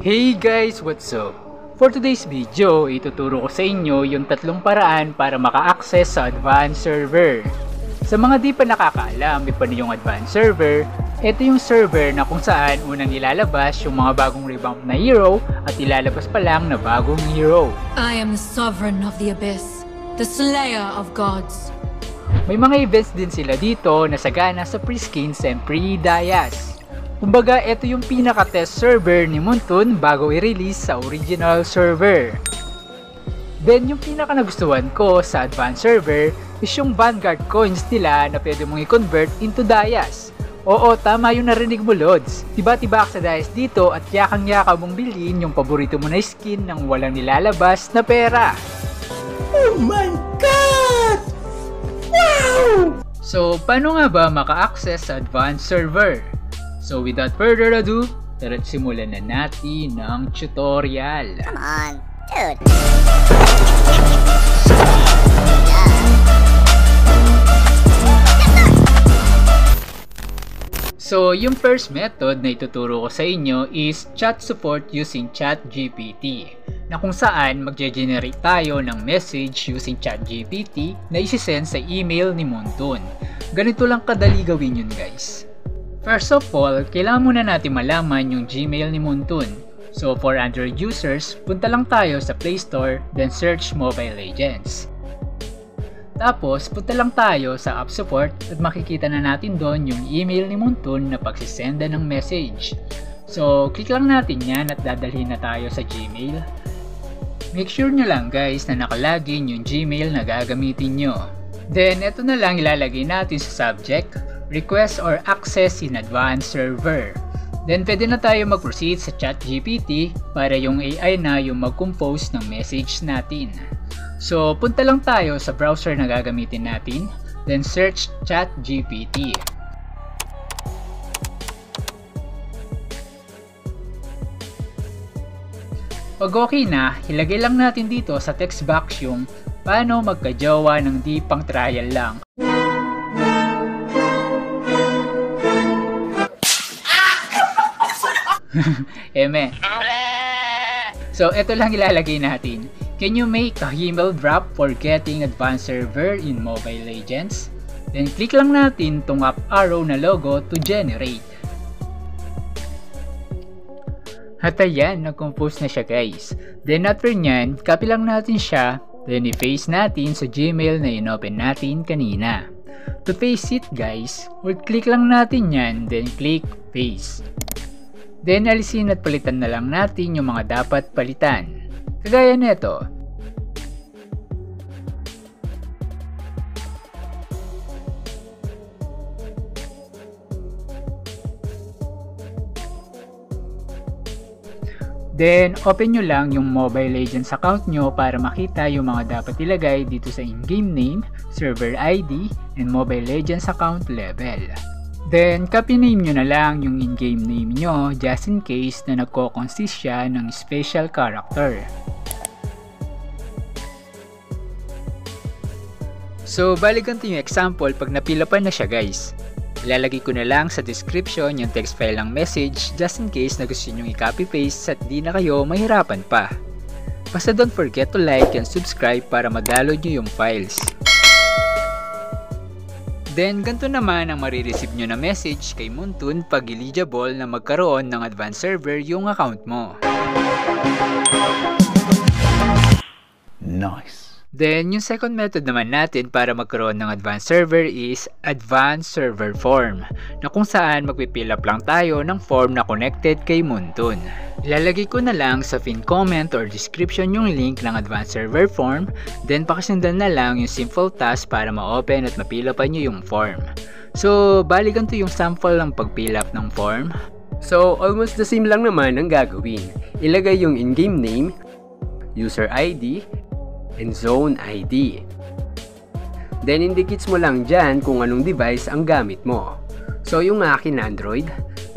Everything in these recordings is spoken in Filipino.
Hey guys, what's up? For today's video, ituturo ko sa inyo yung tatlong paraan para maka-access sa advanced server. Sa mga di pa nakakaalam, may paano yung advanced server, ito yung server na kung saan unang nilalabas yung mga bagong revamp na hero at ilalabas pa lang na bagong hero. I am the sovereign of the abyss, the slayer of gods. May mga events din sila dito na sagana sa pre-skins and pre-dias. Kumbaga, ito yung pinaka-test server ni Moonton bago i-release sa original server. Then, yung pinaka-nagustuhan ko sa advanced server is yung Vanguard coins nila na pwede mong i-convert into dias. Oo, tama yung narinig mo, Lods. Tiba-tibak sa dias dito at yakang-yaka mong bilhin yung paborito mo na skin ng walang nilalabas na pera. Oh my God! Wow! So, paano nga ba maka-access sa advanced server? So without further ado, tara't simulan na natin ang tutorial. Come on, dude. So yung first method na ituturo ko sa inyo is chat support using ChatGPT, na kung saan magge-generate tayo ng message using ChatGPT na isi-send sa email ni Moonton. Ganito lang kadali gawin yun, guys. First of all, kailangan muna natin malaman yung Gmail ni Moonton. So for Android users, punta lang tayo sa Play Store, then search Mobile Legends. Tapos, punta lang tayo sa App Support at makikita na natin doon yung email ni Moonton na pagsisenda ng message. So, click lang natin yan at dadalhin na tayo sa Gmail. Make sure nyo lang guys na nakalagin yung Gmail na gagamitin nyo. Then, ito na lang ilalagay natin sa subject, request or access in advanced server. Then pwede na tayo mag-proceed sa ChatGPT para yung AI na yung mag-compose ng message natin. So punta lang tayo sa browser na gagamitin natin, then search ChatGPT. Pag okay na, ilagay lang natin dito sa text box yung paano magka-jowa ng di pang trial lang. Eme. So, ito lang ilalagay natin. Can you make a email drop for getting advanced server in Mobile Legends? Then, click lang natin tong up arrow na logo to generate. At ayan, nag-compose na siya guys. Then, after nyan, copy lang natin siya. Then, i-paste natin sa Gmail na in-open natin kanina. To paste it guys, click lang natin yan, then click paste. Then alisin at palitan na lang natin yung mga dapat palitan. Kagaya nito. Then open nyo lang yung Mobile Legends account nyo para makita yung mga dapat ilagay dito sa in-game name, server ID, and Mobile Legends account level. Then, copy name nyo na lang yung in-game name nyo just in case na nagko-consist siya ng special character. So, balik ganito yung example pag napila pa na siya guys. Ilalagay ko na lang sa description yung text file ng message just in case na gusto nyo i-copy-paste at di na kayo mahirapan pa. Basta don't forget to like and subscribe para ma-download nyo yung files. Then, ganito naman ang marireceive nyo na message kay Moonton pag eligible na magkaroon ng advanced server yung account mo. Nice. Then, yung second method naman natin para magkaroon ng advanced server is advanced server form, na kung saan magpipill up lang tayo ng form na connected kay Moonton. Ilalagay ko na lang sa pin comment or description yung link ng advanced server form, then pakisundan na lang yung simple task para ma-open at ma-fill upan nyo yung form. So, bali ganito yung sample ng pag-fill up ng form. So, almost the same lang naman ang gagawin. Ilagay yung in-game name, user ID, and zone ID. Then, indicate mo lang dyan kung anong device ang gamit mo. So, yung akin Android.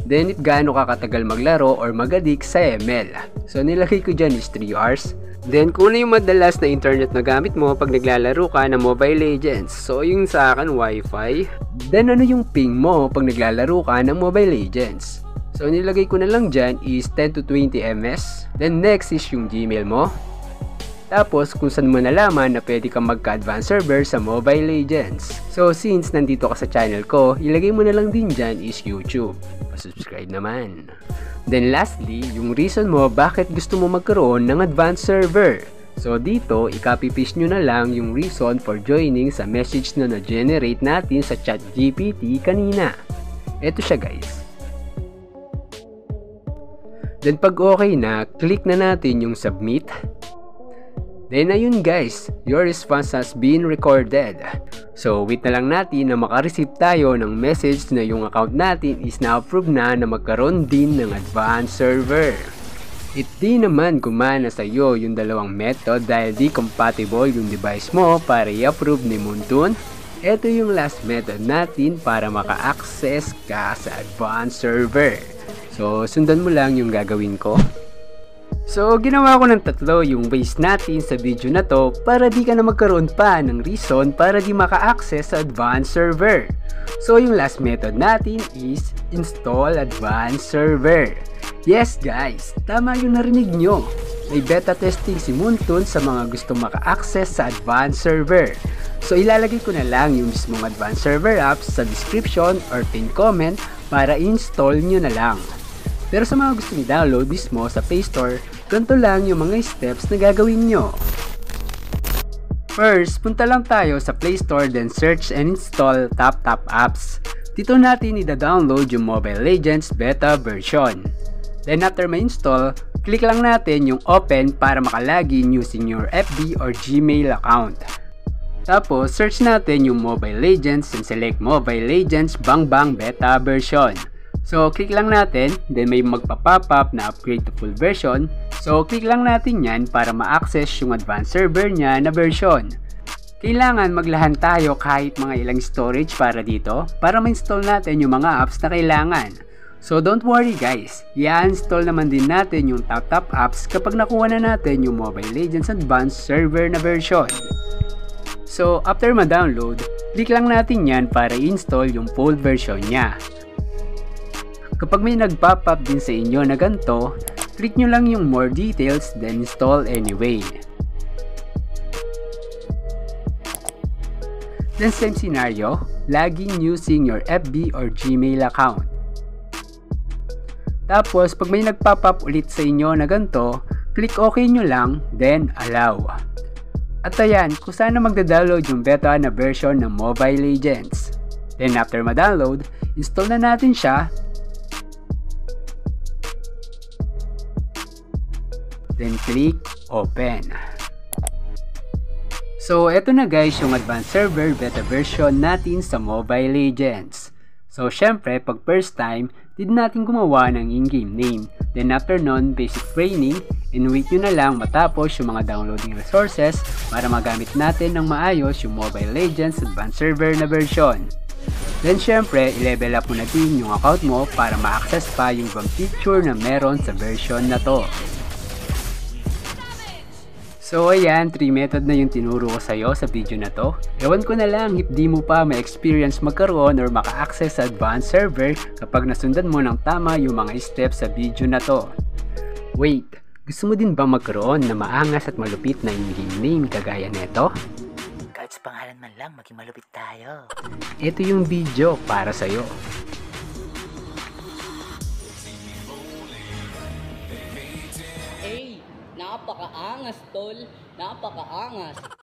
Then, if gaano ka katagal maglaro or mag-addict sa ML. So, nilagay ko dyan is 3 hours. Then, kung ano yung madalas na internet na gamit mo pag naglalaro ka ng Mobile Legends. So, yung sa akin, Wi-Fi. Then, ano yung ping mo pag naglalaro ka ng Mobile Legends. So nilagay ko na lang dyan is 10 to 20 ms. Then next is yung Gmail mo. Tapos kung saan mo nalaman na pwede kang magka-advanced server sa Mobile Legends. So since nandito ka sa channel ko, ilagay mo na lang din dyan is YouTube. Pa-subscribe naman. Then lastly, yung reason mo bakit gusto mo magkaroon ng advanced server. So dito, i-copy paste nyo na lang yung reason for joining sa message na na-generate natin sa ChatGPT kanina. Ito siya guys. Then pag okay na, click na natin yung submit. Then ayun guys, your response has been recorded. So wait na lang natin na makareceive tayo ng message na yung account natin is na approved na magkaroon din ng advanced server. Di naman gumana sa iyo yung dalawang method dahil di compatible yung device mo para i-approve ni Muntun. Ito yung last method natin para maka-access ka sa advanced server. So sundan mo lang yung gagawin ko. So, ginawa ko ng tatlo yung ways natin sa video na to para di ka na magkaroon pa ng reason para di maka-access sa advanced server. So, yung last method natin is install advanced server. Yes guys, tama yung narinig nyo. May beta testing si Muntun sa mga gusto maka-access sa advanced server. So, ilalagay ko na lang yung mismong advanced server apps sa description or pin comment para install nyo na lang. Pero sa mga gusto i-download mismo sa Play Store, ganito lang yung mga steps na gagawin nyo. First, punta lang tayo sa Play Store then search and install TapTap Apps. Dito natin i-download yung Mobile Legends Beta version. Then after ma-install, click lang natin yung open para makalagin using your FB or Gmail account. Tapos, search natin yung Mobile Legends and select Mobile Legends Bang Bang Beta version. So, click lang natin, then may magpa-pop up na upgrade to full version. So, click lang natin yan para ma-access yung advanced server niya na version. Kailangan maglahan tayo kahit mga ilang storage para dito, para ma-install natin yung mga apps na kailangan. So, don't worry guys, i-install naman din natin yung TapTap Apps kapag nakuha na natin yung Mobile Legends Advanced Server na version. So, after ma-download, click lang natin yan para i-install yung full version niya. Kapag may nag-pop up din sa inyo na ganito, click nyo lang yung more details then install anyway. Then same scenario, login using your FB or Gmail account. Tapos pag may nag-pop up ulit sa inyo na ganito, click OK nyo lang then allow. At ayan, kung saan na magda-download yung beta na version ng Mobile Legends. Then after ma-download, install na natin siya. Then click open. So eto na guys yung advanced server beta version natin sa Mobile Legends. So syempre pag first time, din natin gumawa ng in-game name. Then after nun, basic training, and wait nyo na lang matapos yung mga downloading resources para magamit natin ng maayos yung Mobile Legends advanced server na version. Then syempre, i-level up mo na din yung account mo para ma-access pa yung ibang feature na meron sa version na to. So ayan, 3 method na yung tinuro ko sa'yo sa video na to. Ewan ko na lang if di mo pa ma-experience magkaroon or maka-access sa advanced server kapag nasundan mo ng tama yung mga steps sa video na to. Wait, gusto mo din ba magkaroon na maangas at malupit na in-game name kagaya neto? Kahit sa pangalan man lang, maging malupit tayo. Ito yung video para sa'yo. Napakaangas, tol. Napakaangas.